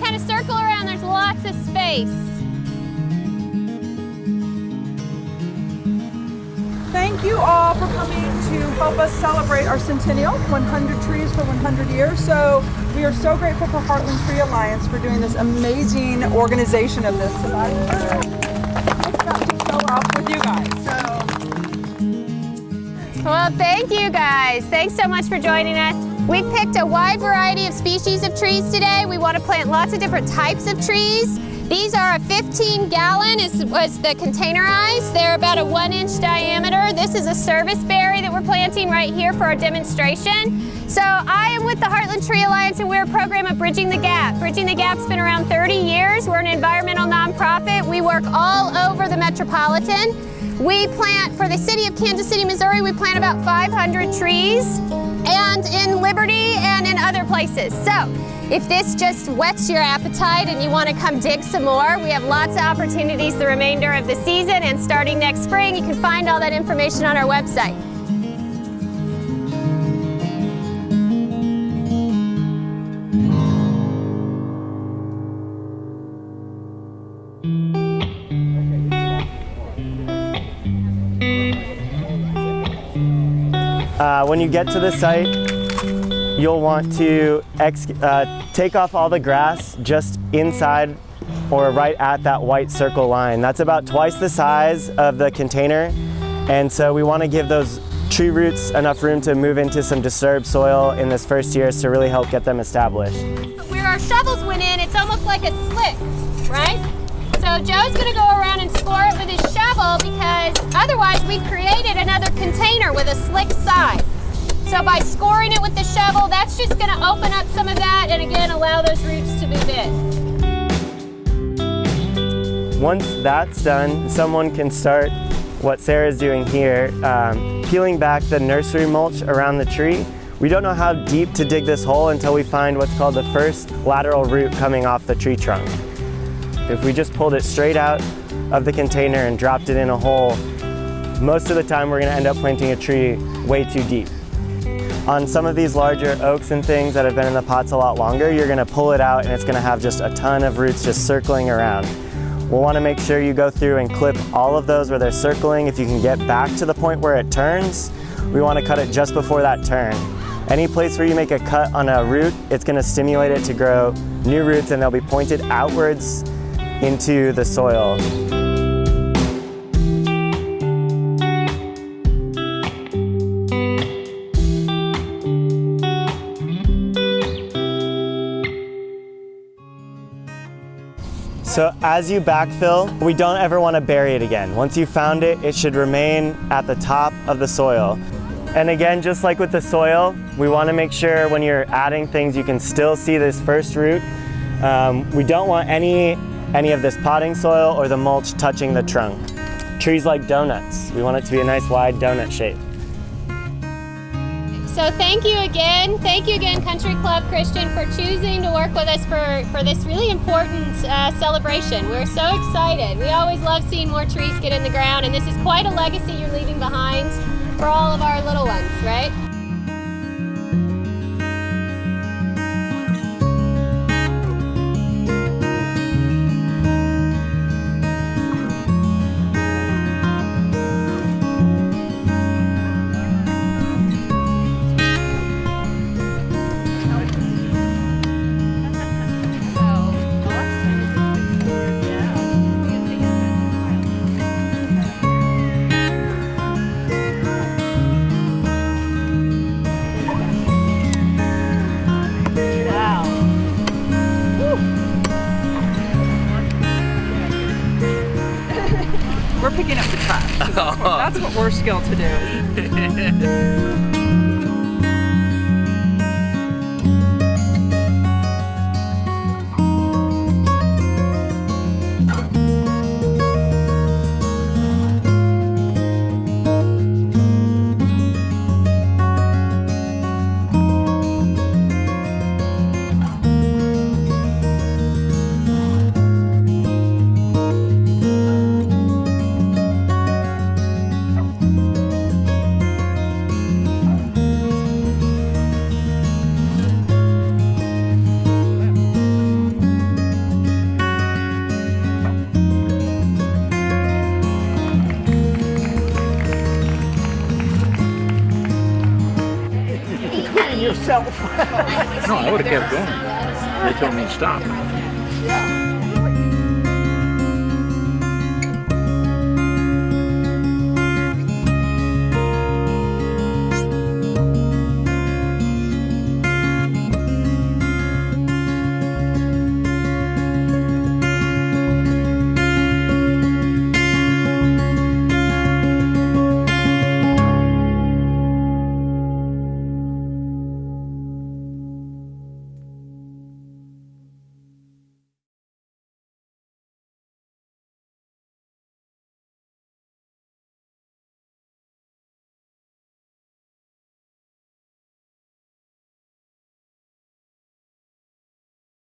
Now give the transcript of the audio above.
kind of circle around. There's lots of space. Thank you all for coming to help us celebrate our centennial, 100 trees for 100 years. So we are so grateful for Heartland Tree Alliance for doing this amazing organization of this tonight. I got to show off with you guys. Well, thank you guys. Thanks so much for joining us. We picked a wide variety of species of trees today. We want to plant lots of different types of trees. These are a 15-gallon was the containerized. They're about a 1-inch diameter. This is a service berry that we're planting right here for our demonstration. So I am with the Heartland Tree Alliance, and we're a program of Bridging the Gap. Bridging the Gap's been around 30 years. We're an environmental nonprofit. We work all over the metropolitan. We plant, for the city of Kansas City, Missouri, we plant about 500 trees, and in Liberty and in other places. So if this just whets your appetite and you want to come dig some more, we have lots of opportunities the remainder of the season and starting next spring. You can find all that information on our website. When you get to the site, you'll want to take off all the grass just inside or right at that white circle line. That's about twice the size of the container, and so we want to give those tree roots enough room to move into some disturbed soil in this first year to really help get them established. Where our shovels went in, it's almost like a slick, right? So Joe's going to go around and score it with his shovel, because otherwise we've created another container with a slick side. So by scoring it with the shovel, that's just going to open up some of that and again allow those roots to move in. Once that's done, someone can start what Sarah's doing here, peeling back the nursery mulch around the tree. We don't know how deep to dig this hole until we find what's called the first lateral root coming off the tree trunk. If we just pulled it straight out of the container and dropped it in a hole, most of the time we're going to end up planting a tree way too deep. On some of these larger oaks and things that have been in the pots a lot longer, you're going to pull it out and it's going to have just a ton of roots just circling around. We'll want to make sure you go through and clip all of those where they're circling. If you can get back to the point where it turns, we want to cut it just before that turn. Any place where you make a cut on a root, it's going to stimulate it to grow new roots, and they'll be pointed outwards into the soil. So as you backfill, we don't ever want to bury it again. Once you found it, it should remain at the top of the soil. And again, just like with the soil, we want to make sure when you're adding things, you can still see this first root. We don't want any of this potting soil or the mulch touching the trunk. Trees like donuts. We want it to be a nice wide donut shape. So thank you again, Country Club Christian, for choosing to work with us for this really important celebration. We're so excited. We always love seeing more trees get in the ground, and this is quite a legacy you're leaving behind for all of our little ones, right? We're picking up the trash. That's what we're skilled to do. yourself. No, I would have kept going. They told me to stop.